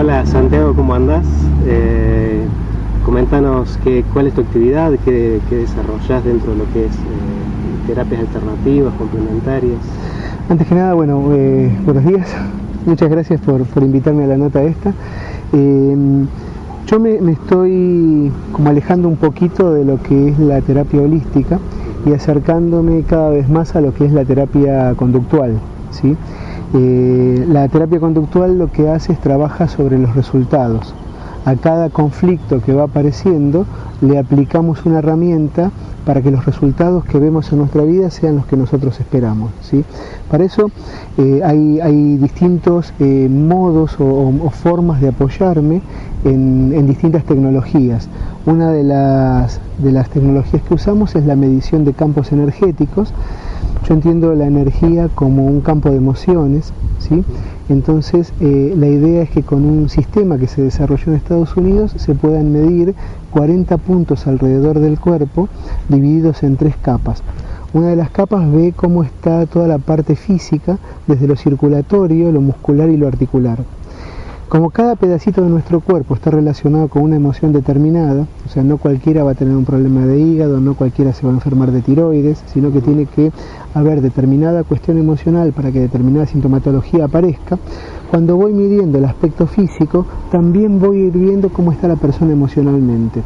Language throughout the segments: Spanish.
Hola Santiago, ¿cómo andás? Coméntanos cuál es tu actividad, qué desarrollás dentro de lo que es terapias alternativas, complementarias. Antes que nada, bueno, buenos días, muchas gracias por invitarme a la nota esta. Yo me estoy como alejando un poquito de lo que es la terapia holística y acercándome cada vez más a lo que es la terapia conductual, ¿sí? La terapia conductual lo que hace es trabaja sobre los resultados. A cada conflicto que va apareciendo le aplicamos una herramienta para que los resultados que vemos en nuestra vida sean los que nosotros esperamos, ¿sí? Para eso hay distintos modos o formas de apoyarme en distintas tecnologías. Una de las tecnologías que usamos es la medición de campos energéticos. Yo entiendo la energía como un campo de emociones, ¿sí? Entonces la idea es que con un sistema que se desarrolló en Estados Unidos se puedan medir 40 puntos alrededor del cuerpo divididos en 3 capas. Una de las capas ve cómo está toda la parte física, desde lo circulatorio, lo muscular y lo articular. Como cada pedacito de nuestro cuerpo está relacionado con una emoción determinada, o sea, no cualquiera va a tener un problema de hígado, no cualquiera se va a enfermar de tiroides, sino que tiene que haber determinada cuestión emocional para que determinada sintomatología aparezca. Cuando voy midiendo el aspecto físico, también voy a ir viendo cómo está la persona emocionalmente.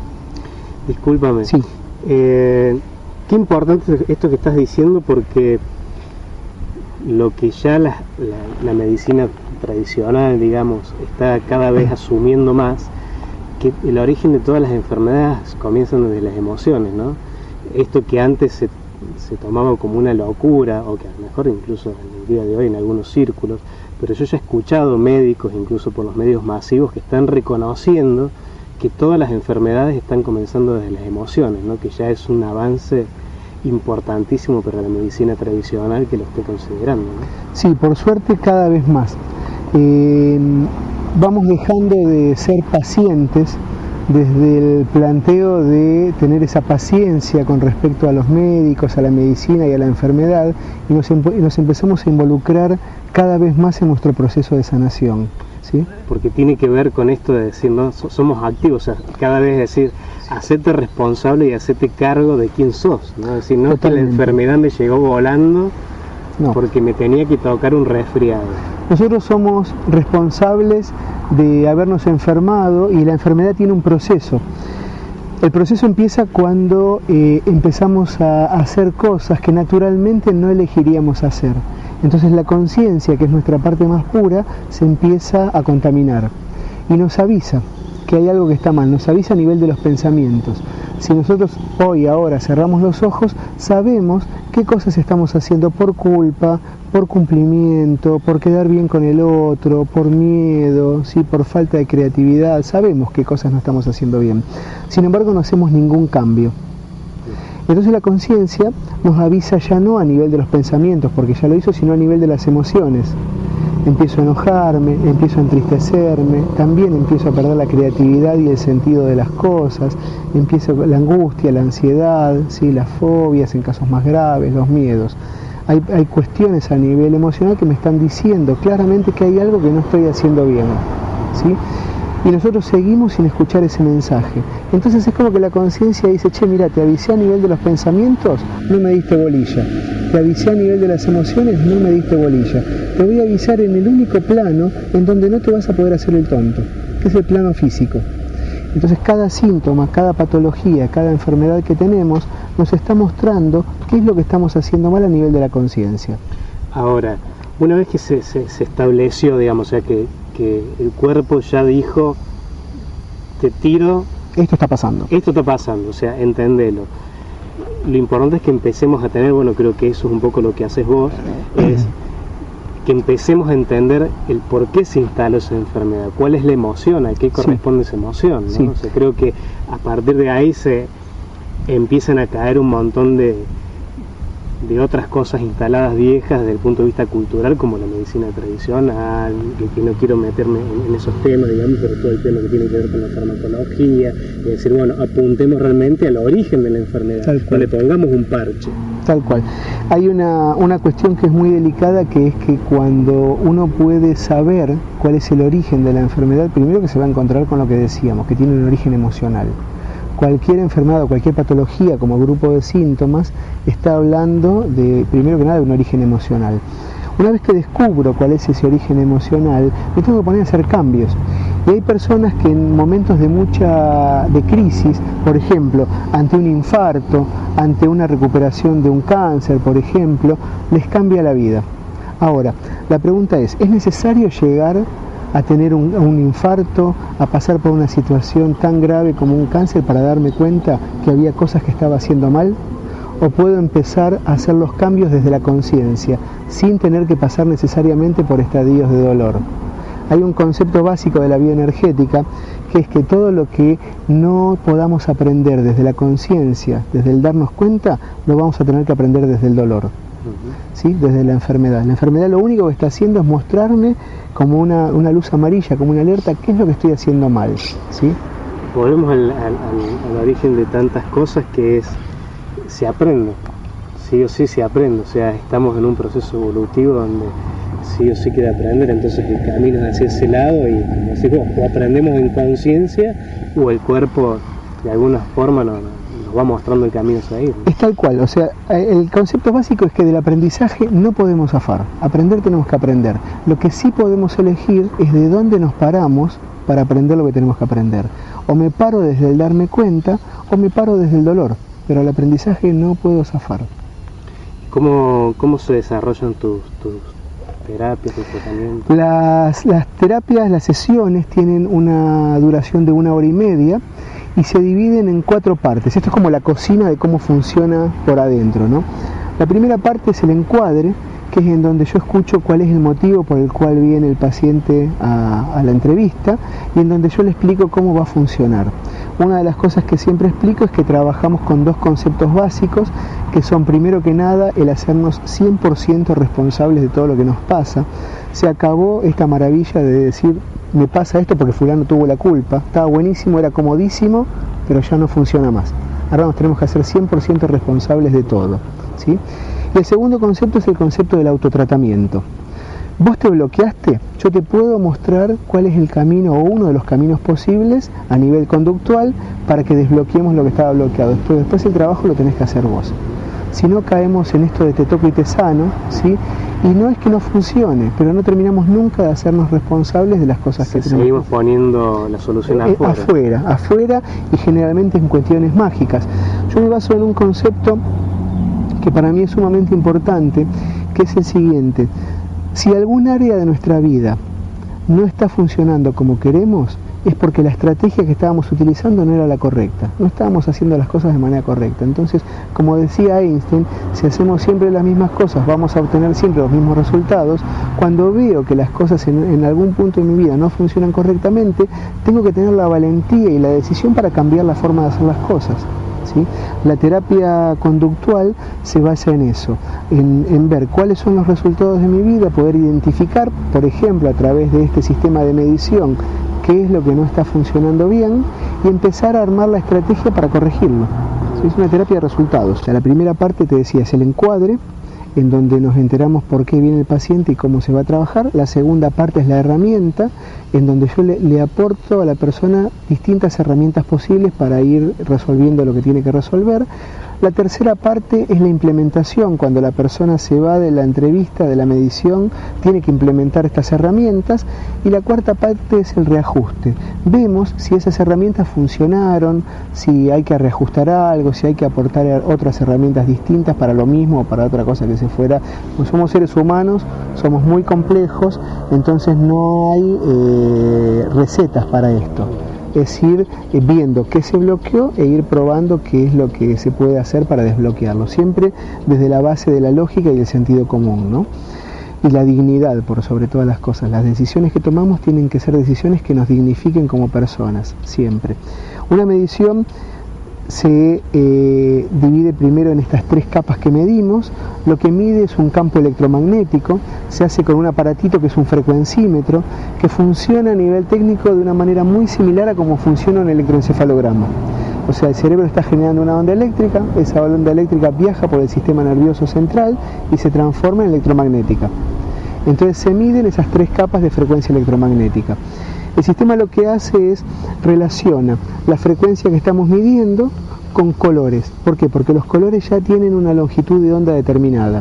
Discúlpame. Sí. Qué importante esto que estás diciendo, porque lo que ya la medicina tradicional, digamos, está cada vez asumiendo más, que el origen de todas las enfermedades comienzan desde las emociones, ¿no? Esto que antes se tomaba como una locura, o que a lo mejor incluso en el día de hoy en algunos círculos, pero yo ya he escuchado médicos, incluso por los medios masivos, que están reconociendo que todas las enfermedades están comenzando desde las emociones, ¿no? Que ya es un avance importantísimo para la medicina tradicional que lo esté considerando, ¿no? Sí, por suerte cada vez más. Vamos dejando de ser pacientes desde el planteo de tener esa paciencia con respecto a los médicos, a la medicina y a la enfermedad, y nos empezamos a involucrar cada vez más en nuestro proceso de sanación, ¿sí? Porque tiene que ver con esto de decir, ¿no? Somos activos, o sea, cada vez decir, hacete responsable y hacete cargo de quién sos, ¿no? Es decir, no es que la enfermedad me llegó volando, no, porque me tenía que tocar un resfriado. Nosotros somos responsables de habernos enfermado, y la enfermedad tiene un proceso. El proceso empieza cuando empezamos a hacer cosas que naturalmente no elegiríamos hacer. Entonces la conciencia, que es nuestra parte más pura, se empieza a contaminar y nos avisa que hay algo que está mal, nos avisa a nivel de los pensamientos. Si nosotros ahora cerramos los ojos, sabemos qué cosas estamos haciendo por culpa, por cumplimiento, por quedar bien con el otro, por miedo, ¿sí? Por falta de creatividad. Sabemos qué cosas no estamos haciendo bien. Sin embargo, no hacemos ningún cambio. Entonces la conciencia nos avisa ya no a nivel de los pensamientos, porque ya lo hizo, sino a nivel de las emociones. Empiezo a enojarme, empiezo a entristecerme, también empiezo a perder la creatividad y el sentido de las cosas, empiezo la angustia, la ansiedad, ¿sí? Las fobias en casos más graves, los miedos. Hay cuestiones a nivel emocional que me están diciendo claramente que hay algo que no estoy haciendo bien, ¿sí? Y nosotros seguimos sin escuchar ese mensaje. Entonces es como que la conciencia dice, che, mira, te avisé a nivel de los pensamientos, no me diste bolilla. Te avisé a nivel de las emociones, no me diste bolilla. Te voy a avisar en el único plano en donde no te vas a poder hacer el tonto, que es el plano físico. Entonces cada síntoma, cada patología, cada enfermedad que tenemos nos está mostrando qué es lo que estamos haciendo mal a nivel de la conciencia. Ahora, una vez que se estableció, digamos, o sea, que el cuerpo ya dijo, te tiro, esto está pasando, o sea, entendelo. Lo importante es que empecemos a tener, bueno, creo que eso es un poco lo que haces vos, es que empecemos a entender el por qué se instaló esa enfermedad, cuál es la emoción, a qué corresponde esa emoción, ¿no? Sí. O sea, creo que a partir de ahí se empiezan a caer un montón de de otras cosas instaladas viejas desde el punto de vista cultural, como la medicina tradicional, que no quiero meterme en esos temas, digamos, pero todo el tema que tiene que ver con la farmacología, y decir, bueno, apuntemos realmente al origen de la enfermedad, no le pongamos un parche. Tal cual. Hay una cuestión que es muy delicada, que es que cuando uno puede saber cuál es el origen de la enfermedad, primero que se va a encontrar con lo que decíamos, que tiene un origen emocional. Cualquier enfermedad o cualquier patología como grupo de síntomas está hablando de, primero que nada, de un origen emocional. Una vez que descubro cuál es ese origen emocional, me tengo que poner a hacer cambios. Y hay personas que en momentos de crisis, por ejemplo, ante un infarto, ante una recuperación de un cáncer, por ejemplo, les cambia la vida. Ahora, la pregunta ¿es necesario llegar a tener un infarto, a pasar por una situación tan grave como un cáncer para darme cuenta que había cosas que estaba haciendo mal? ¿O puedo empezar a hacer los cambios desde la conciencia, sin tener que pasar necesariamente por estadios de dolor? Hay un concepto básico de la bioenergética, que es que todo lo que no podamos aprender desde la conciencia, desde el darnos cuenta, lo vamos a tener que aprender desde el dolor. ¿Sí? Desde la enfermedad. La enfermedad lo único que está haciendo es mostrarme como una luz amarilla, como una alerta, qué es lo que estoy haciendo mal. ¿Sí? Volvemos al origen de tantas cosas, que es, se aprende, sí o sí se aprende, o sea, estamos en un proceso evolutivo donde sí o sí queda aprender, entonces el camino es hacia ese lado, y como decimos, o aprendemos en conciencia, o el cuerpo de alguna forma nos va mostrando el camino a seguir, ¿no? Es tal cual, o sea, el concepto básico es que del aprendizaje no podemos zafar. Aprender tenemos que aprender. Lo que sí podemos elegir es de dónde nos paramos para aprender lo que tenemos que aprender. O me paro desde el darme cuenta, o me paro desde el dolor, pero el aprendizaje no puedo zafar. ¿Cómo se desarrollan tus terapias, tus tratamientos? Las terapias, las sesiones tienen una duración de 1 hora y media y se dividen en 4 partes. Esto es como la cocina de cómo funciona por adentro, ¿no? La primera parte es el encuadre, que es en donde yo escucho cuál es el motivo por el cual viene el paciente a la entrevista, y en donde yo le explico cómo va a funcionar. Una de las cosas que siempre explico es que trabajamos con 2 conceptos básicos, que son, primero que nada, el hacernos 100% responsables de todo lo que nos pasa. Se acabó esta maravilla de decir, me pasa esto porque fulano tuvo la culpa, estaba buenísimo, era comodísimo, pero ya no funciona más. Ahora nos tenemos que hacer 100% responsables de todo, ¿sí? Y el segundo concepto es el concepto del autotratamiento. Vos te bloqueaste, yo te puedo mostrar cuál es el camino, o uno de los caminos posibles a nivel conductual, para que desbloqueemos lo que estaba bloqueado. Pero después el trabajo lo tenés que hacer vos. Si no, caemos en esto de te toco y te sano, ¿sí? Y no es que no funcione, pero no terminamos nunca de hacernos responsables de las cosas que tenemos. Seguimos poniendo la solución afuera, y generalmente en cuestiones mágicas. Yo me baso en un concepto que para mí es sumamente importante, que es el siguiente: si algún área de nuestra vida no está funcionando como queremos, es porque la estrategia que estábamos utilizando no era la correcta, no estábamos haciendo las cosas de manera correcta. Entonces, como decía Einstein, si hacemos siempre las mismas cosas, vamos a obtener siempre los mismos resultados. Cuando veo que las cosas en algún punto de mi vida no funcionan correctamente, tengo que tener la valentía y la decisión para cambiar la forma de hacer las cosas, ¿sí? La terapia conductual se basa en eso, en ver cuáles son los resultados de mi vida, poder identificar, por ejemplo, a través de este sistema de medición, qué es lo que no está funcionando bien, y empezar a armar la estrategia para corregirlo. Es una terapia de resultados. O sea, la primera parte, te decía, es el encuadre, en donde nos enteramos por qué viene el paciente y cómo se va a trabajar. La segunda parte es la herramienta, en donde yo le aporto a la persona distintas herramientas posibles para ir resolviendo lo que tiene que resolver. La tercera parte es la implementación. Cuando la persona se va de la entrevista, de la medición, tiene que implementar estas herramientas. Y la cuarta parte es el reajuste. Vemos si esas herramientas funcionaron, si hay que reajustar algo, si hay que aportar otras herramientas distintas para lo mismo o para otra cosa que se fuera. Pues somos seres humanos, somos muy complejos, entonces no hay recetas para esto. Es ir viendo qué se bloqueó e ir probando qué es lo que se puede hacer para desbloquearlo, siempre desde la base de la lógica y el sentido común, ¿no? Y la dignidad, por sobre todas las cosas. Las decisiones que tomamos tienen que ser decisiones que nos dignifiquen como personas, siempre. Una medición se divide primero en estas 3 capas que medimos. Lo que mide es un campo electromagnético, se hace con un aparatito que es un frecuencímetro, que funciona a nivel técnico de una manera muy similar a cómo funciona un electroencefalograma. O sea, el cerebro está generando una onda eléctrica, esa onda eléctrica viaja por el sistema nervioso central y se transforma en electromagnética. Entonces se miden esas 3 capas de frecuencia electromagnética. El sistema lo que hace es relaciona la frecuencia que estamos midiendo con colores. ¿Por qué? Porque los colores ya tienen una longitud de onda determinada.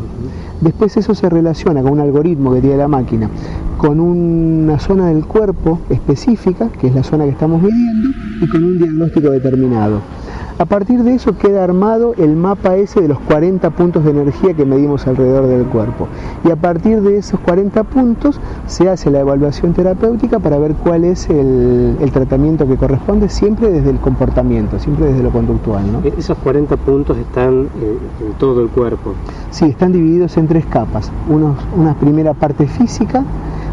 Después eso se relaciona con un algoritmo que tiene la máquina, con una zona del cuerpo específica, que es la zona que estamos midiendo, y con un diagnóstico determinado. A partir de eso queda armado el mapa ese de los 40 puntos de energía que medimos alrededor del cuerpo. Y a partir de esos 40 puntos se hace la evaluación terapéutica para ver cuál es el tratamiento que corresponde, siempre desde el comportamiento, siempre desde lo conductual, ¿no? Esos 40 puntos están en todo el cuerpo. Sí, están divididos en 3 capas. Una primera parte física,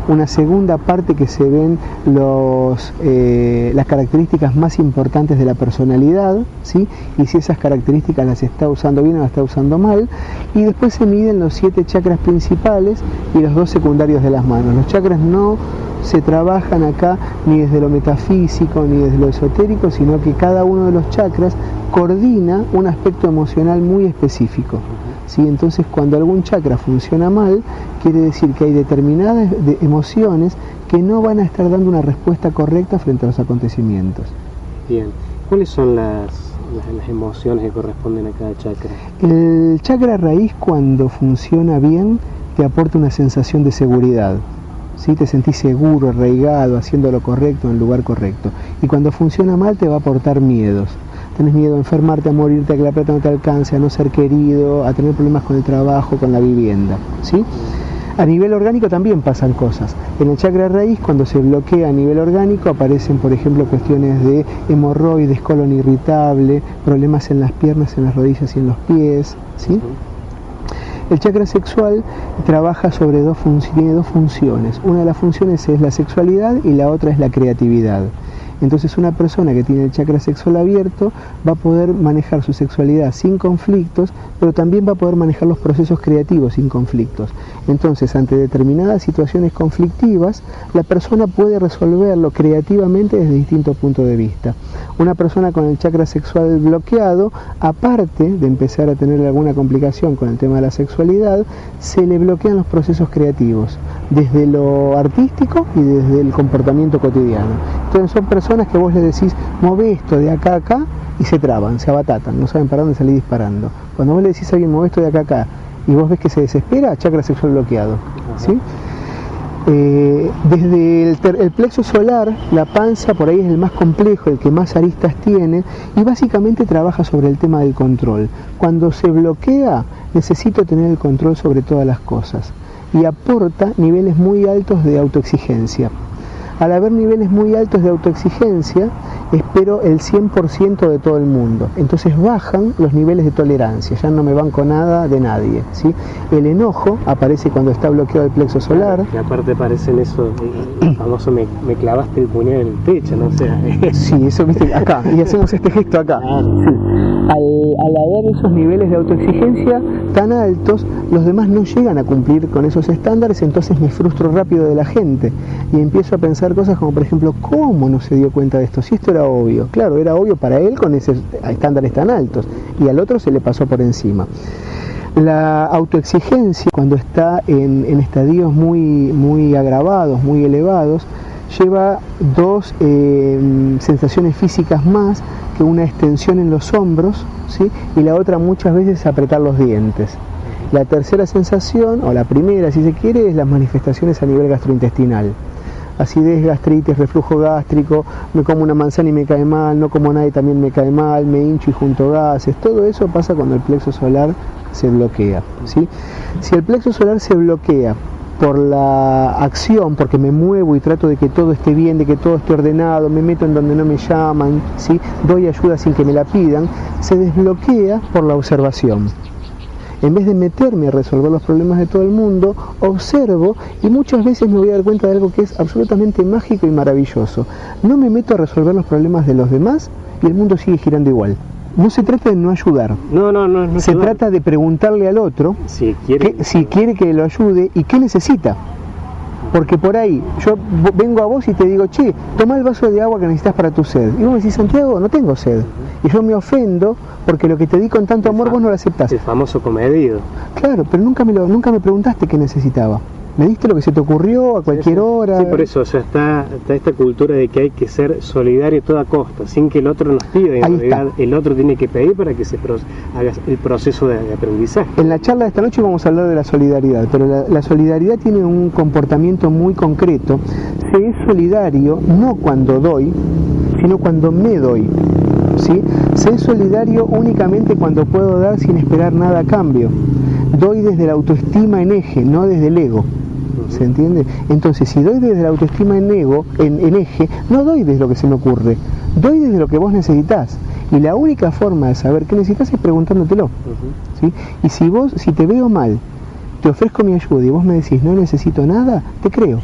una segunda parte que se ven las características más importantes de la personalidad, ¿sí? Y si esas características las está usando bien o las está usando mal, y después se miden los 7 chakras principales y los 2 secundarios de las manos. Los chakras no se trabajan acá ni desde lo metafísico ni desde lo esotérico, sino que cada uno de los chakras coordina un aspecto emocional muy específico. ¿Sí? Entonces, cuando algún chakra funciona mal, quiere decir que hay determinadas emociones que no van a estar dando una respuesta correcta frente a los acontecimientos. Bien, ¿cuáles son las emociones que corresponden a cada chakra? El chakra raíz, cuando funciona bien, te aporta una sensación de seguridad. ¿Sí? Te sentís seguro, arraigado, haciendo lo correcto en el lugar correcto. Y cuando funciona mal, te va a aportar miedos. Tenés miedo a enfermarte, a morirte, a que la plata no te alcance, a no ser querido, a tener problemas con el trabajo, con la vivienda, ¿sí? A nivel orgánico también pasan cosas. En el chakra raíz, cuando se bloquea a nivel orgánico, aparecen, por ejemplo, cuestiones de hemorroides, colon irritable, problemas en las piernas, en las rodillas y en los pies, ¿sí? El chakra sexual trabaja sobre tiene 2 funciones. Una de las funciones es la sexualidad y la otra es la creatividad. Entonces una persona que tiene el chakra sexual abierto va a poder manejar su sexualidad sin conflictos, pero también va a poder manejar los procesos creativos sin conflictos. Entonces, ante determinadas situaciones conflictivas, la persona puede resolverlo creativamente desde distintos puntos de vista. Una persona con el chakra sexual bloqueado, aparte de empezar a tener alguna complicación con el tema de la sexualidad, se le bloquean los procesos creativos, desde lo artístico y desde el comportamiento cotidiano. Entonces son personas que vos le decís, move esto de acá a acá, y se traban, se abatatan, no saben para dónde salir disparando. Cuando vos le decís a alguien, move esto de acá a acá, y vos ves que se desespera, chakra sexual bloqueado, ¿sí? Desde el plexo solar, la panza por ahí es el más complejo, el que más aristas tiene, y básicamente trabaja sobre el tema del control. Cuando se bloquea, necesito tener el control sobre todas las cosas, y aporta niveles muy altos de autoexigencia. Al haber niveles muy altos de autoexigencia, espero el 100% de todo el mundo. Entonces bajan los niveles de tolerancia, ya no me banco nada de nadie, ¿sí? El enojo aparece cuando está bloqueado el plexo solar. Y aparte aparecen eso, el famoso me clavaste el puñal en el pecho, ¿no? O sea, sí, eso viste acá, y hacemos este gesto acá. Sí. Al haber esos niveles de autoexigencia tan altos, los demás no llegan a cumplir con esos estándares, entonces me frustro rápido de la gente y empiezo a pensar cosas como, por ejemplo, ¿cómo no se dio cuenta de esto? Si esto era obvio. Claro, era obvio para él con esos estándares tan altos, y al otro se le pasó por encima. La autoexigencia, cuando está en estadios muy agravados, muy elevados, lleva 2 sensaciones físicas más, que una extensión en los hombros, ¿sí? Y la otra muchas veces apretar los dientes. La tercera sensación, o la primera si se quiere, es las manifestaciones a nivel gastrointestinal. Acidez, gastritis, reflujo gástrico, me como una manzana y me cae mal, no como nada y también me cae mal, me hincho y junto gases. Todo eso pasa cuando el plexo solar se bloquea, ¿sí? Si el plexo solar se bloquea por la acción, porque me muevo y trato de que todo esté bien, de que todo esté ordenado, me meto en donde no me llaman, ¿sí? Doy ayuda sin que me la pidan, se desbloquea por la observación. En vez de meterme a resolver los problemas de todo el mundo, observo y muchas veces me voy a dar cuenta de algo que es absolutamente mágico y maravilloso. No me meto a resolver los problemas de los demás y el mundo sigue girando igual. No se trata de no ayudar. No se trata de preguntarle al otro si quiere que lo ayude y qué necesita. Porque por ahí yo vengo a vos y te digo, che, toma el vaso de agua que necesitas para tu sed. Y vos me decís, Santiago, no tengo sed. Y yo me ofendo porque lo que te di con tanto amor vos no lo aceptás. El famoso comedido. Claro, pero nunca me preguntaste qué necesitaba. Me diste lo que se te ocurrió a cualquier hora. Sí, por eso, o sea, está esta cultura de que hay que ser solidario a toda costa, sin que el otro nos pida. En realidad, el otro tiene que pedir para que se haga el proceso de aprendizaje. En la charla de esta noche vamos a hablar de la solidaridad, pero la solidaridad tiene un comportamiento muy concreto. Se es solidario no cuando doy, sino cuando me doy. ¿Sí? Se es solidario únicamente cuando puedo dar sin esperar nada a cambio. Doy desde la autoestima en eje, no desde el ego. ¿Se entiende? Entonces, si doy desde la autoestima en eje, no doy desde lo que se me ocurre, doy desde lo que vos necesitás. Y la única forma de saber qué necesitas es preguntándotelo. ¿Sí? Y si te veo mal, te ofrezco mi ayuda y vos me decís no necesito nada, te creo.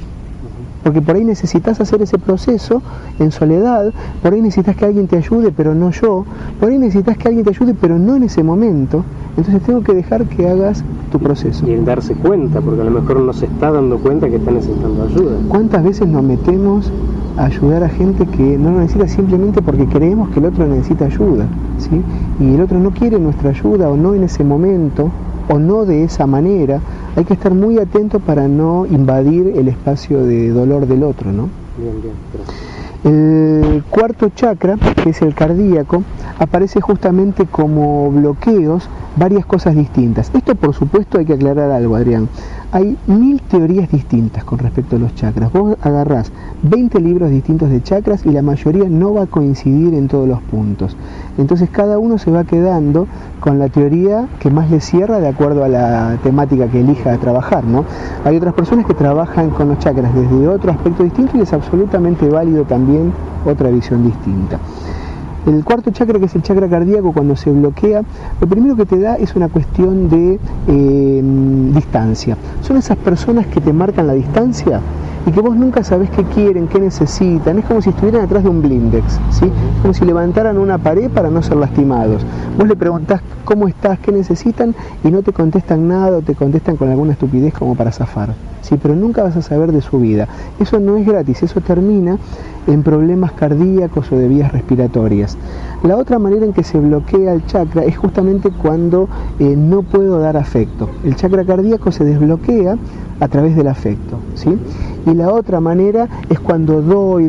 Porque por ahí necesitas hacer ese proceso en soledad, por ahí necesitas que alguien te ayude, pero no yo, por ahí necesitas que alguien te ayude, pero no en ese momento. Entonces tengo que dejar que hagas tu proceso. Y el darse cuenta, porque a lo mejor no se está dando cuenta que está necesitando ayuda. ¿Cuántas veces nos metemos a ayudar a gente que no lo necesita simplemente porque creemos que el otro necesita ayuda? ¿Sí? Y el otro no quiere nuestra ayuda o no en ese momento, o no de esa manera. Hay que estar muy atento para no invadir el espacio de dolor del otro, ¿no? Bien, gracias. El cuarto chakra, que es el cardíaco, aparece justamente como bloqueos, varias cosas distintas. Esto, por supuesto, hay que aclarar algo, Adrián. Hay 1000 teorías distintas con respecto a los chakras. Vos agarrás 20 libros distintos de chakras y la mayoría no va a coincidir en todos los puntos. Entonces cada uno se va quedando con la teoría que más le cierra de acuerdo a la temática que elija trabajar, ¿no? Hay otras personas que trabajan con los chakras desde otro aspecto distinto y es absolutamente válido también otra visión distinta. El cuarto chakra, que es el chakra cardíaco, cuando se bloquea, lo primero que te da es una cuestión de distancia. Son esas personas que te marcan la distancia y que vos nunca sabés qué quieren, qué necesitan. Es como si estuvieran atrás de un blindex, ¿sí? Es como si levantaran una pared para no ser lastimados. Vos le preguntás cómo estás, qué necesitan y no te contestan nada o te contestan con alguna estupidez como para zafar, ¿sí? Pero nunca vas a saber de su vida. Eso no es gratis, eso termina en problemas cardíacos o de vías respiratorias. La otra manera en que se bloquea el chakra es justamente cuando no puedo dar afecto. El chakra cardíaco se desbloquea a través del afecto, ¿sí? Y la otra manera es cuando doy,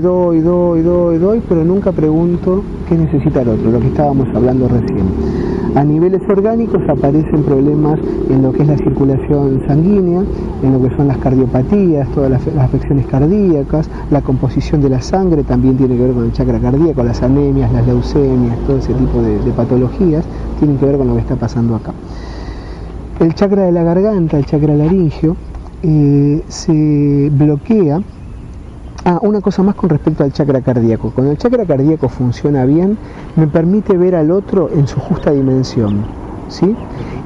pero nunca pregunto qué necesita el otro, lo que estábamos hablando recién. A niveles orgánicos aparecen problemas en lo que es la circulación sanguínea, en lo que son las cardiopatías, todas las afecciones cardíacas, la composición de la sangre también tiene que ver con el chakra cardíaco, las anemias, las leucemias, todo ese tipo de patologías tienen que ver con lo que está pasando acá. El chakra de la garganta, el chakra laríngeo, se bloquea. Una cosa más con respecto al chakra cardíaco. Cuando el chakra cardíaco funciona bien, me permite ver al otro en su justa dimensión, ¿sí?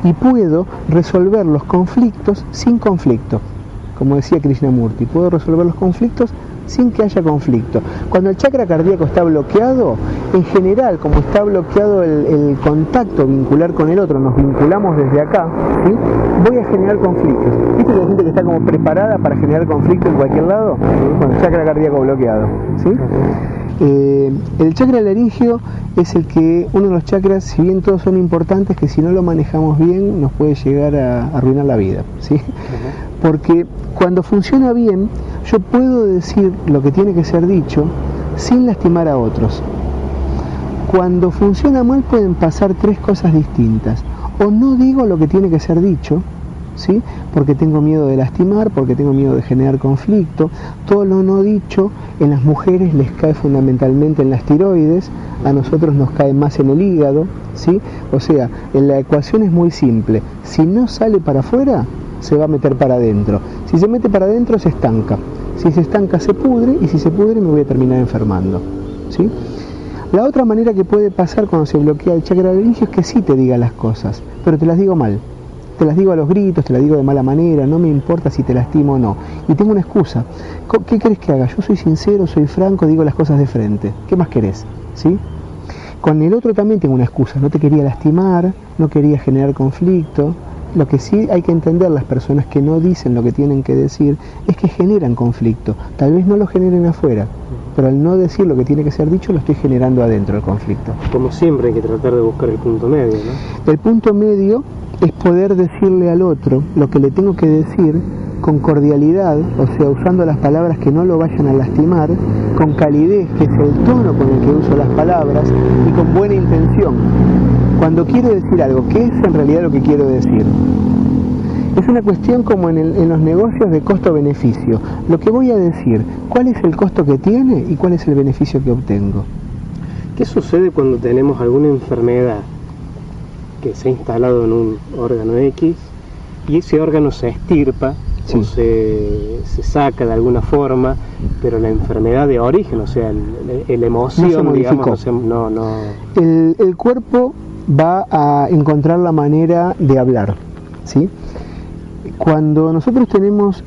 Y puedo resolver los conflictos sin conflicto. Como decía Krishnamurti, puedo resolver los conflictos sin que haya conflicto. Cuando el chakra cardíaco está bloqueado, en general, como está bloqueado el contacto vincular con el otro, nos vinculamos desde acá, ¿sí? Voy a generar conflictos. ¿Viste la gente que está como preparada para generar conflicto en cualquier lado? Bueno, el chakra cardíaco bloqueado, ¿sí? El chakra laríngeo es uno de los chakras, si bien todos son importantes, que si no lo manejamos bien nos puede llegar a arruinar la vida, ¿sí? Porque cuando funciona bien, yo puedo decir lo que tiene que ser dicho sin lastimar a otros. Cuando funciona mal pueden pasar tres cosas distintas. O no digo lo que tiene que ser dicho, ¿sí? Porque tengo miedo de lastimar, porque tengo miedo de generar conflicto. Todo lo no dicho en las mujeres les cae fundamentalmente en las tiroides, a nosotros nos cae más en el hígado, ¿sí? O sea, la ecuación es muy simple. Si no sale para afuera, se va a meter para adentro. Si se mete para adentro, se estanca. Si se estanca, se pudre, y si se pudre, me voy a terminar enfermando, ¿sí? La otra manera que puede pasar cuando se bloquea el chakra laríngeo es que sí te diga las cosas, pero te las digo mal. Te las digo a los gritos, te las digo de mala manera, no me importa si te lastimo o no. Y tengo una excusa. ¿Qué querés que haga? Yo soy sincero, soy franco, digo las cosas de frente. ¿Qué más querés? ¿Sí? Con el otro también tengo una excusa, no te quería lastimar, no quería generar conflicto. Lo que sí hay que entender las personas que no dicen lo que tienen que decir es que generan conflicto. Tal vez no lo generen afuera, pero al no decir lo que tiene que ser dicho, lo estoy generando adentro el conflicto. Como siempre hay que tratar de buscar el punto medio, ¿no? El punto medio es poder decirle al otro lo que le tengo que decir con cordialidad, o sea, usando las palabras que no lo vayan a lastimar, con calidez, que es el tono con el que uso las palabras, y con buena intención. Cuando quiero decir algo, ¿qué es en realidad lo que quiero decir? Es una cuestión como en los negocios de costo-beneficio. Lo que voy a decir, ¿cuál es el costo que tiene y cuál es el beneficio que obtengo? ¿Qué sucede cuando tenemos alguna enfermedad que se ha instalado en un órgano X y ese órgano se extirpa, sí, o se saca de alguna forma, pero la enfermedad de origen, o sea, la emoción, no se digamos, El cuerpo va a encontrar la manera de hablar, ¿sí? Cuando nosotros tenemos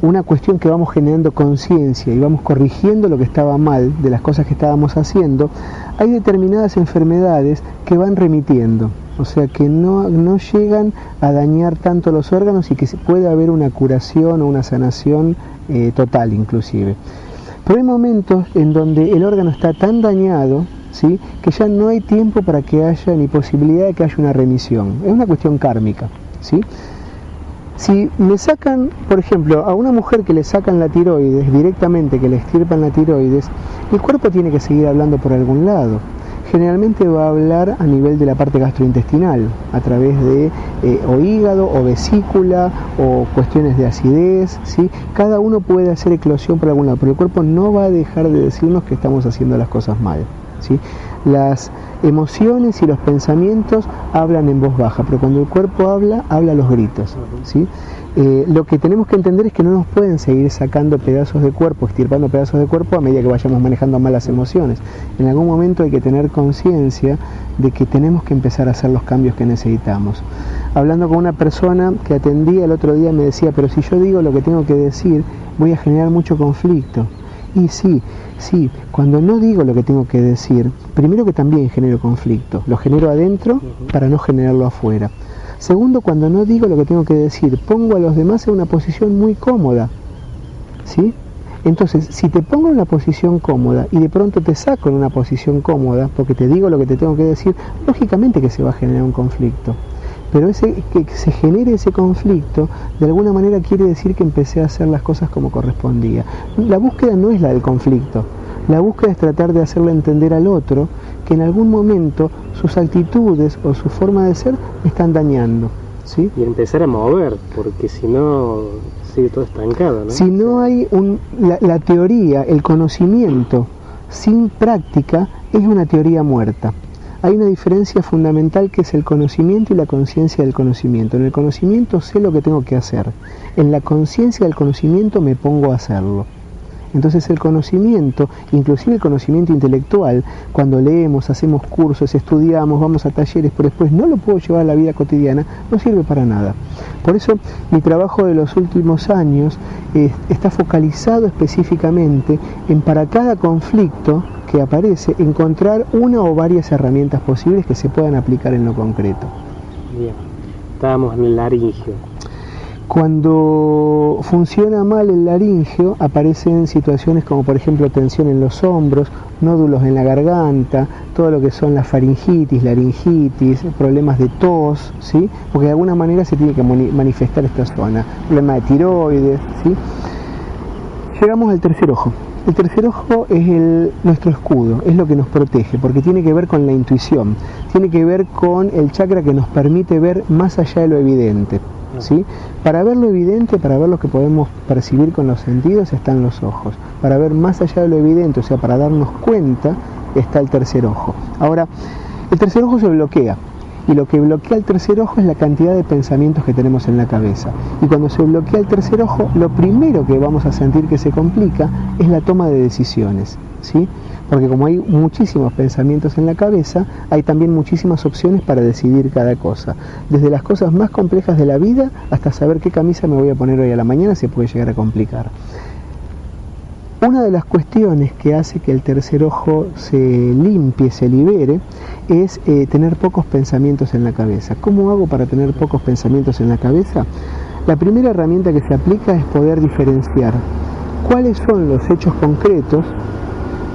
una cuestión que vamos generando conciencia y vamos corrigiendo lo que estaba mal de las cosas que estábamos haciendo, hay determinadas enfermedades que van remitiendo, o sea que no llegan a dañar tanto los órganos y que puede haber una curación o una sanación total inclusive. Pero hay momentos en donde el órgano está tan dañado, ¿sí?, que ya no hay tiempo para que haya ni posibilidad de que haya una remisión. Es una cuestión kármica, ¿sí? Si me sacan, por ejemplo, a una mujer que le sacan la tiroides directamente, que le extirpan la tiroides, el cuerpo tiene que seguir hablando por algún lado. Generalmente va a hablar a nivel de la parte gastrointestinal, a través de o hígado, o vesícula, o cuestiones de acidez, ¿sí? Cada uno puede hacer eclosión por algún lado, pero el cuerpo no va a dejar de decirnos que estamos haciendo las cosas mal, ¿sí? Las emociones y los pensamientos hablan en voz baja, pero cuando el cuerpo habla a los gritos, ¿sí? Lo que tenemos que entender es que no nos pueden seguir sacando pedazos de cuerpo, extirpando pedazos de cuerpo a medida que vayamos manejando mal las emociones. En algún momento hay que tener conciencia de que tenemos que empezar a hacer los cambios que necesitamos. Hablando con una persona que atendía el otro día me decía, pero si yo digo lo que tengo que decir, voy a generar mucho conflicto. Y sí, cuando no digo lo que tengo que decir, primero que también genero conflicto, lo genero adentro para no generarlo afuera. Segundo, cuando no digo lo que tengo que decir, pongo a los demás en una posición muy cómoda, ¿sí? Entonces, si te pongo en una posición cómoda y de pronto te saco en una posición cómoda, porque te digo lo que te tengo que decir, lógicamente que se va a generar un conflicto. Pero que se genere ese conflicto, de alguna manera quiere decir que empecé a hacer las cosas como correspondía. La búsqueda no es la del conflicto, la búsqueda es tratar de hacerle entender al otro que en algún momento sus actitudes o su forma de ser me están dañando, ¿sí? Y empezar a mover, porque si no sigue todo estancado, ¿no? Si no hay la teoría, el conocimiento sin práctica es una teoría muerta. Hay una diferencia fundamental que es el conocimiento y la conciencia del conocimiento. En el conocimiento sé lo que tengo que hacer. En la conciencia del conocimiento me pongo a hacerlo. Entonces el conocimiento, inclusive el conocimiento intelectual, cuando leemos, hacemos cursos, estudiamos, vamos a talleres, pero después no lo puedo llevar a la vida cotidiana, no sirve para nada. Por eso mi trabajo de los últimos años está focalizado específicamente en, para cada conflicto que aparece, encontrar una o varias herramientas posibles que se puedan aplicar en lo concreto. Bien, estábamos en el laringio. Cuando funciona mal el laringio, aparecen situaciones como por ejemplo tensión en los hombros, nódulos en la garganta, todo lo que son la faringitis, laringitis, problemas de tos, ¿sí? Porque de alguna manera se tiene que manifestar esta zona, problema de tiroides, ¿sí? Llegamos al tercer ojo. El tercer ojo es nuestro escudo, es lo que nos protege, porque tiene que ver con la intuición, tiene que ver con el chakra que nos permite ver más allá de lo evidente, ¿sí? Para ver lo evidente, para ver lo que podemos percibir con los sentidos, están los ojos. Para ver más allá de lo evidente, o sea, para darnos cuenta, está el tercer ojo. Ahora, el tercer ojo se bloquea. Y lo que bloquea el tercer ojo es la cantidad de pensamientos que tenemos en la cabeza. Y cuando se bloquea el tercer ojo, lo primero que vamos a sentir que se complica es la toma de decisiones, ¿sí? Porque como hay muchísimos pensamientos en la cabeza, hay también muchísimas opciones para decidir cada cosa. Desde las cosas más complejas de la vida hasta saber qué camisa me voy a poner hoy a la mañana se puede llegar a complicar. Una de las cuestiones que hace que el tercer ojo se limpie, se libere, es tener pocos pensamientos en la cabeza. ¿Cómo hago para tener pocos pensamientos en la cabeza? La primera herramienta que se aplica es poder diferenciar cuáles son los hechos concretos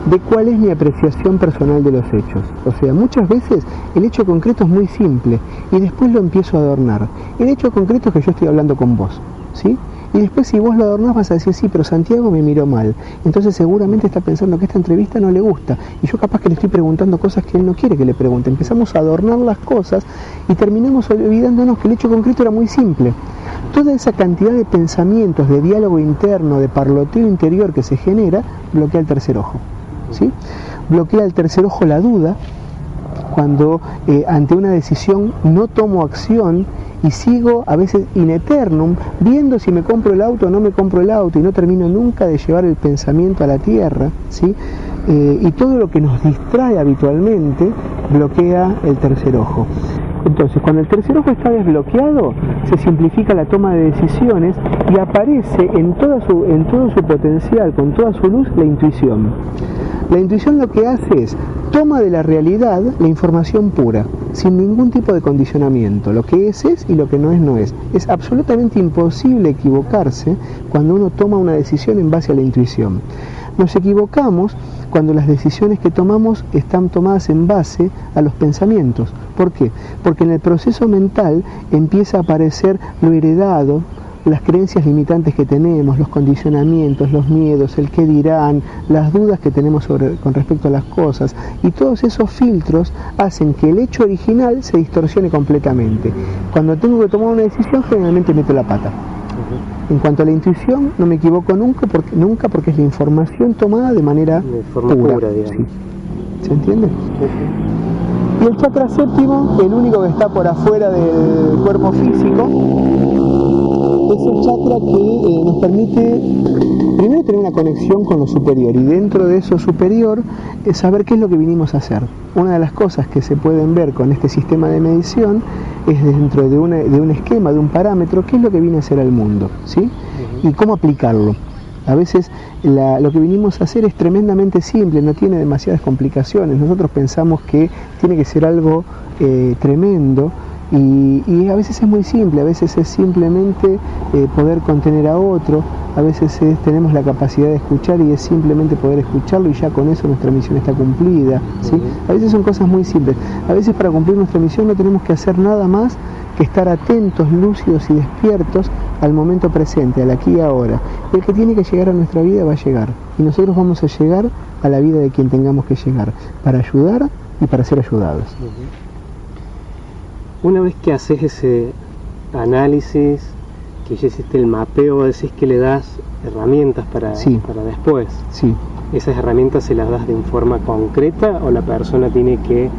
de cuál es mi apreciación personal de los hechos. O sea, muchas veces el hecho concreto es muy simple y después lo empiezo a adornar. El hecho concreto es que yo estoy hablando con vos, ¿sí? Y después si vos lo adornás vas a decir, sí, pero Santiago me miró mal. Entonces seguramente está pensando que esta entrevista no le gusta. Y yo capaz que le estoy preguntando cosas que él no quiere que le pregunte. Empezamos a adornar las cosas y terminamos olvidándonos que el hecho concreto era muy simple. Toda esa cantidad de pensamientos, de diálogo interno, de parloteo interior que se genera, bloquea el tercer ojo, ¿sí? Bloquea el tercer ojo la duda, cuando ante una decisión no tomo acción y sigo a veces in eternum viendo si me compro el auto o no me compro el auto y no termino nunca de llevar el pensamiento a la tierra, ¿sí? Y todo lo que nos distrae habitualmente bloquea el tercer ojo. Entonces, cuando el tercer ojo está desbloqueado, se simplifica la toma de decisiones y aparece en todo su potencial, con toda su luz, la intuición. La intuición lo que hace es toma de la realidad la información pura, sin ningún tipo de condicionamiento. Lo que es y lo que no es, no es. Es absolutamente imposible equivocarse cuando uno toma una decisión en base a la intuición. Nos equivocamos cuando las decisiones que tomamos están tomadas en base a los pensamientos. ¿Por qué? Porque en el proceso mental empieza a aparecer lo heredado, las creencias limitantes que tenemos, los condicionamientos, los miedos, el qué dirán, las dudas que tenemos con respecto a las cosas, y todos esos filtros hacen que el hecho original se distorsione completamente. Cuando tengo que tomar una decisión, generalmente meto la pata. En cuanto a la intuición, no me equivoco nunca porque es la información tomada de manera pura. Sí. ¿Se entiende? Y el chakra séptimo, el único que está por afuera del cuerpo físico, es el chakra que nos permite primero tener una conexión con lo superior, y dentro de eso superior es saber qué es lo que vinimos a hacer. Una de las cosas que se pueden ver con este sistema de medición es dentro de un esquema, de un parámetro, qué es lo que viene a hacer al mundo, ¿sí? Y cómo aplicarlo. A veces lo que vinimos a hacer es tremendamente simple, no tiene demasiadas complicaciones. Nosotros pensamos que tiene que ser algo tremendo, y a veces es muy simple, a veces es simplemente poder contener a otro, a veces tenemos la capacidad de escuchar y es simplemente poder escucharlo y ya con eso nuestra misión está cumplida, ¿sí? A veces son cosas muy simples, a veces para cumplir nuestra misión no tenemos que hacer nada más que estar atentos, lúcidos y despiertos al momento presente, al aquí y ahora. El que tiene que llegar a nuestra vida va a llegar, y nosotros vamos a llegar a la vida de quien tengamos que llegar, para ayudar y para ser ayudados. Una vez que haces ese análisis, que ya hiciste el mapeo, decís que le das herramientas para después. Sí. ¿Esas herramientas se las das de forma concreta o la persona tiene que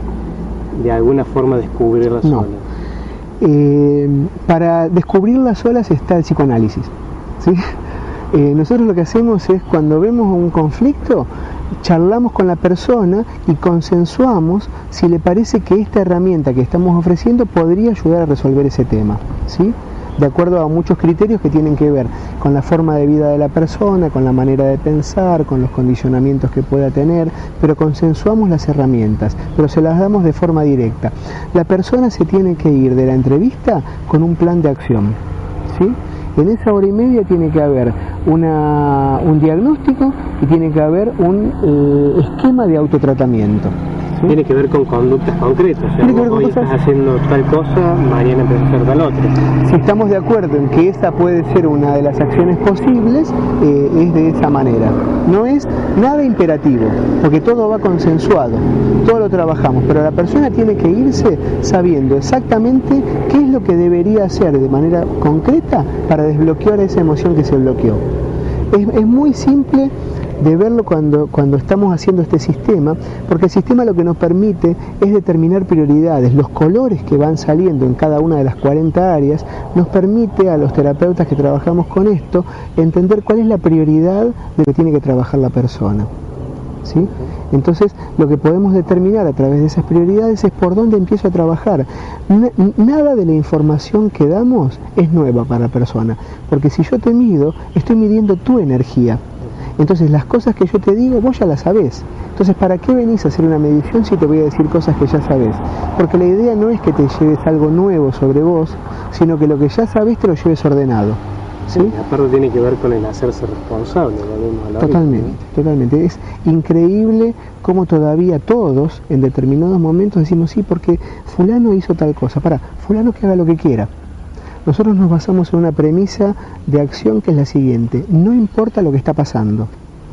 de alguna forma descubrirlas sola? Para descubrirlas solas está el psicoanálisis, ¿sí? Nosotros lo que hacemos es, cuando vemos un conflicto, charlamos con la persona y consensuamos si le parece que esta herramienta que estamos ofreciendo podría ayudar a resolver ese tema, ¿sí? De acuerdo a muchos criterios que tienen que ver con la forma de vida de la persona, con la manera de pensar, con los condicionamientos que pueda tener, pero consensuamos las herramientas, pero se las damos de forma directa. La persona se tiene que ir de la entrevista con un plan de acción, ¿sí? En esa hora y media tiene que haber un diagnóstico y tiene que haber un esquema de autotratamiento. ¿Sí? Tiene que ver con conductas concretas. O sea, hoy estás haciendo tal cosa, mañana empiezas a hacer tal otra. Si estamos de acuerdo en que esa puede ser una de las acciones posibles, es de esa manera. No es nada imperativo, porque todo va consensuado, todo lo trabajamos, pero la persona tiene que irse sabiendo exactamente qué es lo que debería hacer de manera concreta para desbloquear esa emoción que se bloqueó. Es muy simple de verlo cuando estamos haciendo este sistema, porque el sistema lo que nos permite es determinar prioridades. Los colores que van saliendo en cada una de las 40 áreas nos permite a los terapeutas que trabajamos con esto entender cuál es la prioridad de lo que tiene que trabajar la persona, ¿sí? Entonces lo que podemos determinar a través de esas prioridades es por dónde empiezo a trabajar. Nada de la información que damos es nueva para la persona, porque si yo te mido, estoy midiendo tu energía. Entonces las cosas que yo te digo, vos ya las sabés. Entonces, ¿para qué venís a hacer una medición si te voy a decir cosas que ya sabés? Porque la idea no es que te lleves algo nuevo sobre vos, sino que lo que ya sabés te lo lleves ordenado. ¿Sí? Aparte tiene que ver con el hacerse responsable. Totalmente, totalmente. Es increíble cómo todavía todos, en determinados momentos, decimos sí, porque fulano hizo tal cosa. Fulano que haga lo que quiera. Nosotros nos basamos en una premisa de acción que es la siguiente: no importa lo que está pasando,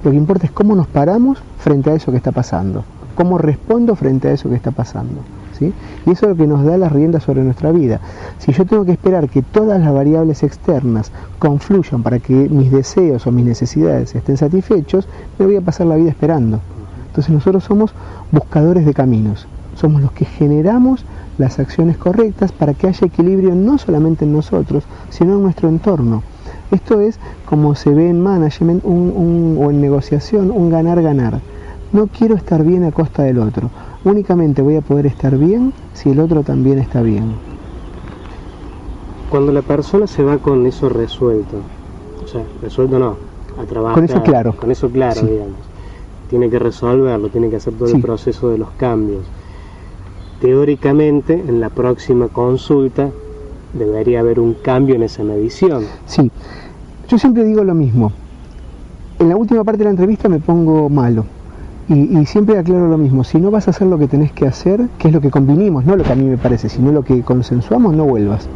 lo que importa es cómo nos paramos frente a eso que está pasando, cómo respondo frente a eso que está pasando, ¿sí? Y eso es lo que nos da las riendas sobre nuestra vida. Si yo tengo que esperar que todas las variables externas confluyan para que mis deseos o mis necesidades estén satisfechos, me voy a pasar la vida esperando. Entonces nosotros somos buscadores de caminos, somos los que generamos las acciones correctas para que haya equilibrio no solamente en nosotros, sino en nuestro entorno. Esto es como se ve en management o en negociación, un ganar-ganar. No quiero estar bien a costa del otro. Únicamente voy a poder estar bien si el otro también está bien. Cuando la persona se va con eso resuelto, o sea, resuelto no, a trabajar. Con eso claro. Con eso claro, sí. Digamos. Tiene que resolverlo, tiene que hacer todo el proceso de los cambios. Teóricamente, en la próxima consulta debería haber un cambio en esa medición. Sí, yo siempre digo lo mismo. En la última parte de la entrevista me pongo malo y siempre aclaro lo mismo. Si no vas a hacer lo que tenés que hacer, que es lo que convinimos, no lo que a mí me parece, sino lo que consensuamos, no vuelvas.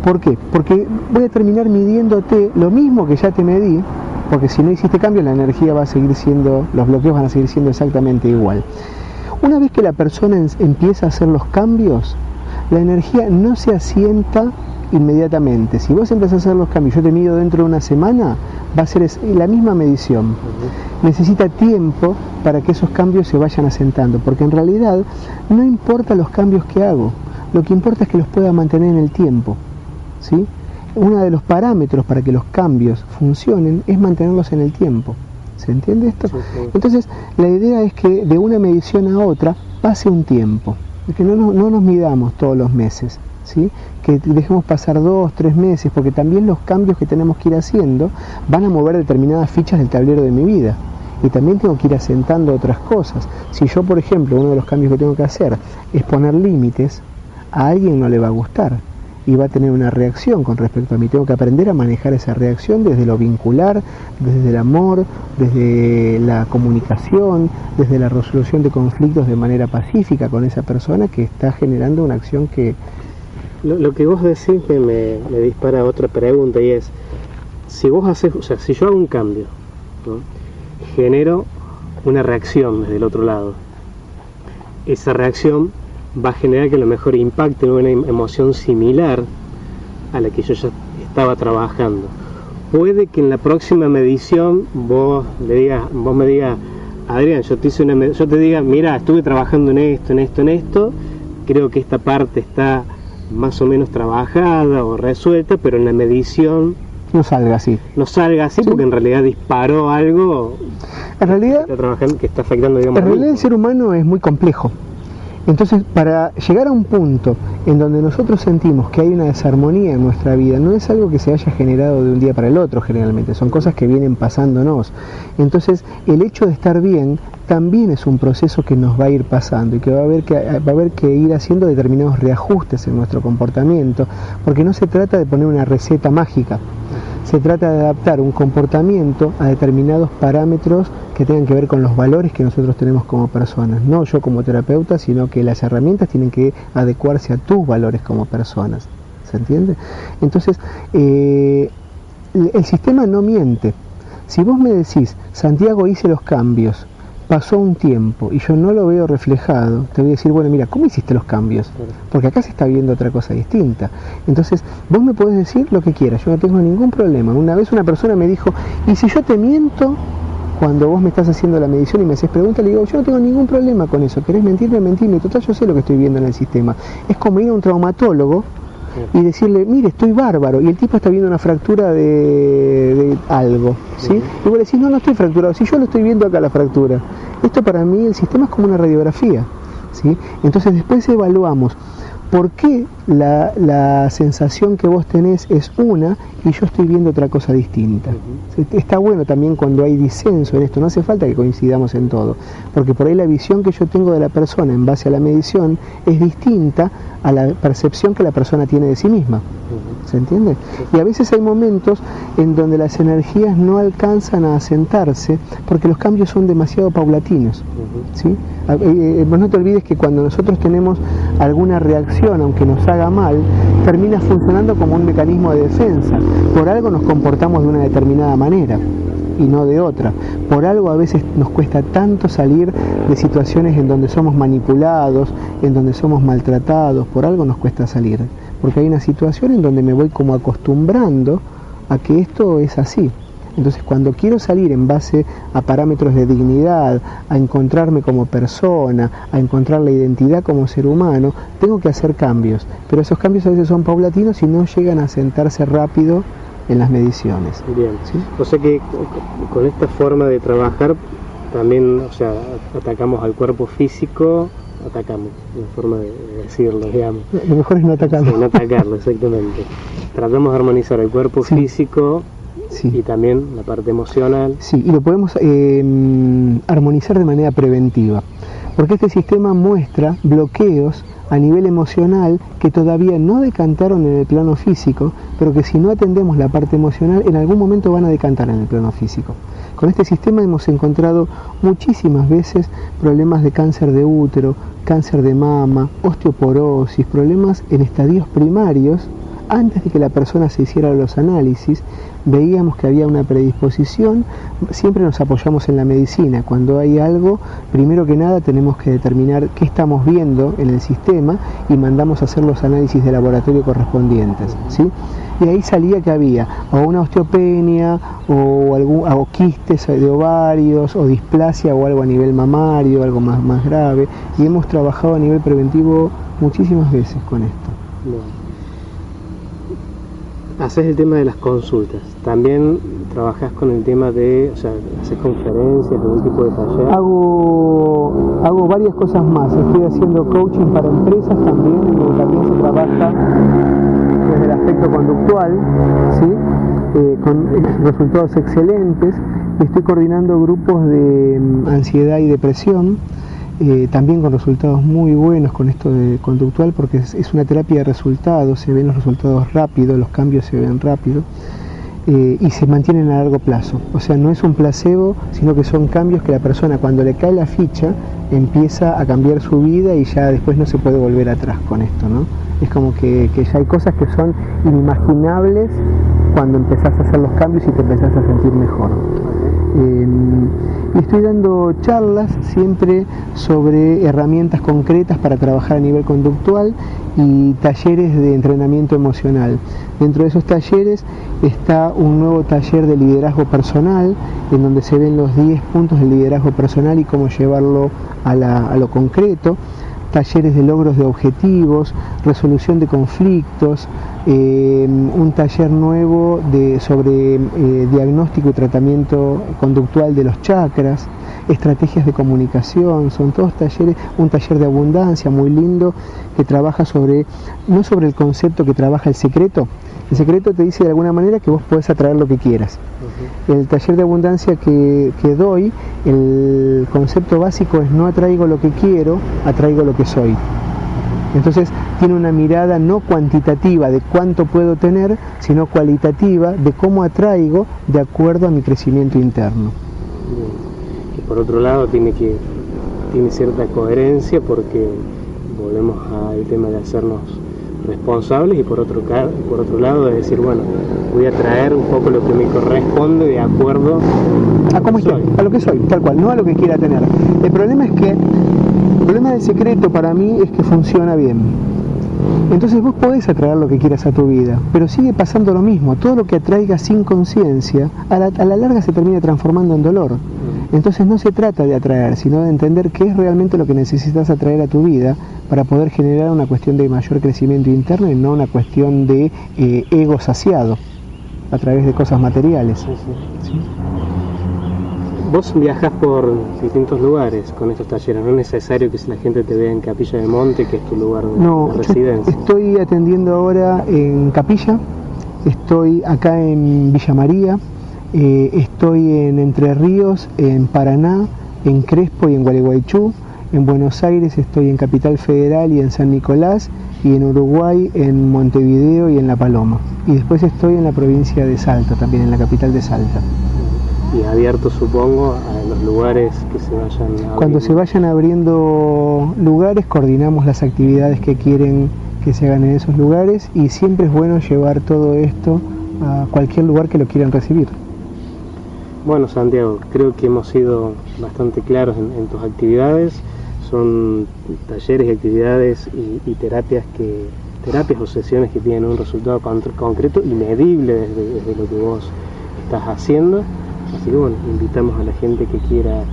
¿Por qué? Porque voy a terminar midiéndote lo mismo que ya te medí, porque si no hiciste cambio, la energía va a seguir siendo, los bloqueos van a seguir siendo exactamente igual. Una vez que la persona empieza a hacer los cambios, la energía no se asienta inmediatamente. Si vos empezás a hacer los cambios, yo te mido dentro de una semana, va a ser la misma medición. Necesita tiempo para que esos cambios se vayan asentando, porque en realidad no importa los cambios que hago, lo que importa es que los pueda mantener en el tiempo, ¿sí? Uno de los parámetros para que los cambios funcionen es mantenerlos en el tiempo. ¿Se entiende esto? Entonces, la idea es que de una medición a otra pase un tiempo, que no nos midamos todos los meses, ¿sí? Que dejemos pasar 2, 3 meses, porque también los cambios que tenemos que ir haciendo van a mover determinadas fichas del tablero de mi vida, y también tengo que ir asentando otras cosas. Si yo, por ejemplo, uno de los cambios que tengo que hacer es poner límites, a alguien no le va a gustar y va a tener una reacción con respecto a mí. Tengo que aprender a manejar esa reacción desde lo vincular, desde el amor, desde la comunicación, desde la resolución de conflictos de manera pacífica con esa persona que está generando una acción que... Lo que vos decís me dispara otra pregunta, y es, si vos haces, o sea, si yo hago un cambio, ¿no? Genero una reacción desde el otro lado. Esa reacción va a generar que a lo mejor impacte en una emoción similar a la que yo ya estaba trabajando. Puede que en la próxima medición vos me digas, Adrián, yo te diga, mira, estuve trabajando en esto, creo que esta parte está más o menos trabajada o resuelta, pero en la medición no salga así. ¿Sí? Porque en realidad disparó algo en realidad, que está afectando, digamos. En realidad el ser humano es muy complejo. Entonces, para llegar a un punto en donde nosotros sentimos que hay una desarmonía en nuestra vida, no es algo que se haya generado de un día para el otro generalmente, son cosas que vienen pasándonos. Entonces, el hecho de estar bien también es un proceso que nos va a ir pasando y que va a haber que ir haciendo determinados reajustes en nuestro comportamiento, porque no se trata de poner una receta mágica. Se trata de adaptar un comportamiento a determinados parámetros que tengan que ver con los valores que nosotros tenemos como personas. No yo como terapeuta, sino que las herramientas tienen que adecuarse a tus valores como personas. ¿Se entiende? Entonces, el sistema no miente. Si vos me decís, Santiago, hice los cambios, pasó un tiempo y yo no lo veo reflejado, te voy a decir, bueno, mira, ¿cómo hiciste los cambios? Porque acá se está viendo otra cosa distinta. Entonces, vos me podés decir lo que quieras, yo no tengo ningún problema. Una vez una persona me dijo, ¿y si yo te miento cuando vos me estás haciendo la medición y me haces preguntas? Le digo, yo no tengo ningún problema con eso, querés mentirme, total, yo sé lo que estoy viendo en el sistema. Es como ir a un traumatólogo y decirle, mire, estoy bárbaro, y el tipo está viendo una fractura de algo, ¿sí? Y vos le decís, no estoy fracturado, si yo lo estoy viendo acá la fractura. Esto para mí, el sistema es como una radiografía, ¿sí? Entonces después evaluamos ¿por qué la sensación que vos tenés es una y yo estoy viendo otra cosa distinta? Está bueno también cuando hay disenso en esto, no hace falta que coincidamos en todo, porque por ahí la visión que yo tengo de la persona en base a la medición es distinta a la percepción que la persona tiene de sí misma. ¿Se entiende? Y a veces hay momentos en donde las energías no alcanzan a asentarse porque los cambios son demasiado paulatinos. ¿Sí? Vos no te olvides que cuando nosotros tenemos alguna reacción, aunque nos haga mal, termina funcionando como un mecanismo de defensa. Por algo nos comportamos de una determinada manera y no de otra. Por algo a veces nos cuesta tanto salir de situaciones en donde somos manipulados, en donde somos maltratados, por algo nos cuesta salir. Porque hay una situación en donde me voy como acostumbrando a que esto es así. Entonces cuando quiero salir en base a parámetros de dignidad, a encontrarme como persona, a encontrar la identidad como ser humano, tengo que hacer cambios. Pero esos cambios a veces son paulatinos y no llegan a sentarse rápido en las mediciones. Bien, ¿sí? O sea que con esta forma de trabajar también, o sea, atacamos al cuerpo físico, atacamos, una forma de decirlo, digamos. Lo mejor es no atacarlo. Sí, no atacarlo, exactamente. Tratamos de armonizar el cuerpo físico y también la parte emocional. Sí, y lo podemos armonizar de manera preventiva, porque este sistema muestra bloqueos a nivel emocional que todavía no decantaron en el plano físico, pero que si no atendemos la parte emocional, en algún momento van a decantar en el plano físico. Con este sistema hemos encontrado muchísimas veces problemas de cáncer de útero, cáncer de mama, osteoporosis, problemas en estadios primarios. Antes de que la persona se hiciera los análisis, veíamos que había una predisposición. Siempre nos apoyamos en la medicina. Cuando hay algo, primero que nada tenemos que determinar qué estamos viendo en el sistema y mandamos a hacer los análisis de laboratorio correspondientes, ¿sí? Y ahí salía que había o una osteopenia o quistes de ovarios o displasia o algo a nivel mamario, algo más grave. Y hemos trabajado a nivel preventivo muchísimas veces con esto. Bueno. Haces el tema de las consultas, también trabajas con el tema de, o sea, haces conferencias, algún tipo de taller. Hago varias cosas más, estoy haciendo coaching para empresas también, en donde también se trabaja desde el aspecto conductual, ¿sí? Con resultados excelentes. Estoy coordinando grupos de ansiedad y depresión, también con resultados muy buenos con esto de conductual, porque es una terapia de resultados, se ven los resultados rápido, los cambios se ven rápido y se mantienen a largo plazo. O sea, no es un placebo, sino que son cambios que la persona, cuando le cae la ficha, empieza a cambiar su vida y ya después no se puede volver atrás con esto, ¿no? Es como que ya hay cosas que son inimaginables cuando empezás a hacer los cambios y te empezás a sentir mejor. Y estoy dando charlas siempre sobre herramientas concretas para trabajar a nivel conductual y talleres de entrenamiento emocional. Dentro de esos talleres está un nuevo taller de liderazgo personal, en donde se ven los 10 puntos del liderazgo personal y cómo llevarlo a lo concreto. Talleres de logros de objetivos, resolución de conflictos, un taller nuevo sobre diagnóstico y tratamiento conductual de los chakras, estrategias de comunicación, son todos talleres, un taller de abundancia muy lindo que trabaja no sobre el concepto que trabaja el secreto te dice de alguna manera que vos podés atraer lo que quieras. El taller de abundancia que doy, el concepto básico es no atraigo lo que quiero, atraigo lo que soy. Entonces tiene una mirada no cuantitativa de cuánto puedo tener, sino cualitativa de cómo atraigo de acuerdo a mi crecimiento interno. Que por otro lado tiene cierta coherencia, porque volvemos al tema de hacernos responsables, y por otro lado de decir, bueno, voy a traer un poco lo que me corresponde de acuerdo a cómo estoy, a lo que soy, tal cual, no a lo que quiera tener. El problema del secreto para mí es que funciona bien. Entonces vos podés atraer lo que quieras a tu vida, pero sigue pasando lo mismo. Todo lo que atraigas sin conciencia, a la larga se termina transformando en dolor. Entonces no se trata de atraer, sino de entender qué es realmente lo que necesitas atraer a tu vida para poder generar una cuestión de mayor crecimiento interno y no una cuestión de ego saciado a través de cosas materiales. Sí. Vos viajás por distintos lugares con estos talleres, no es necesario que la gente te vea en Capilla del Monte, que es tu lugar de residencia. Estoy atendiendo ahora en Capilla, estoy acá en Villa María, estoy en Entre Ríos, en Paraná, en Crespo y en Gualeguaychú. En Buenos Aires estoy en Capital Federal y en San Nicolás, y en Uruguay en Montevideo y en La Paloma. Y después estoy en la provincia de Salta, también en la capital de Salta. Y abierto, supongo, a los lugares que se vayan abriendo. Cuando se vayan abriendo lugares, coordinamos las actividades que quieren que se hagan en esos lugares, y siempre es bueno llevar todo esto a cualquier lugar que lo quieran recibir. Bueno, Santiago, creo que hemos sido bastante claros en tus actividades. Son talleres y actividades y terapias o sesiones que tienen un resultado concreto y medible desde lo que vos estás haciendo. Así que bueno, invitamos a la gente que quiera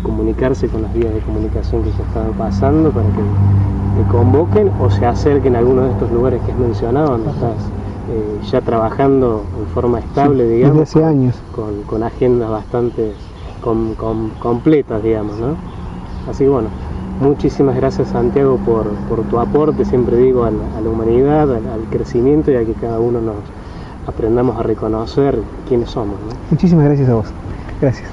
comunicarse con las vías de comunicación que ya están pasando para que te convoquen o se acerquen a alguno de estos lugares que has mencionado, donde estás ya trabajando en forma estable, sí, digamos, desde hace años. Con agendas bastante completas, digamos, ¿no? Así que bueno, muchísimas gracias, Santiago, por tu aporte, siempre digo, a la humanidad, al crecimiento, y a que cada uno nos aprendamos a reconocer quiénes somos, ¿no? Muchísimas gracias a vos. Gracias.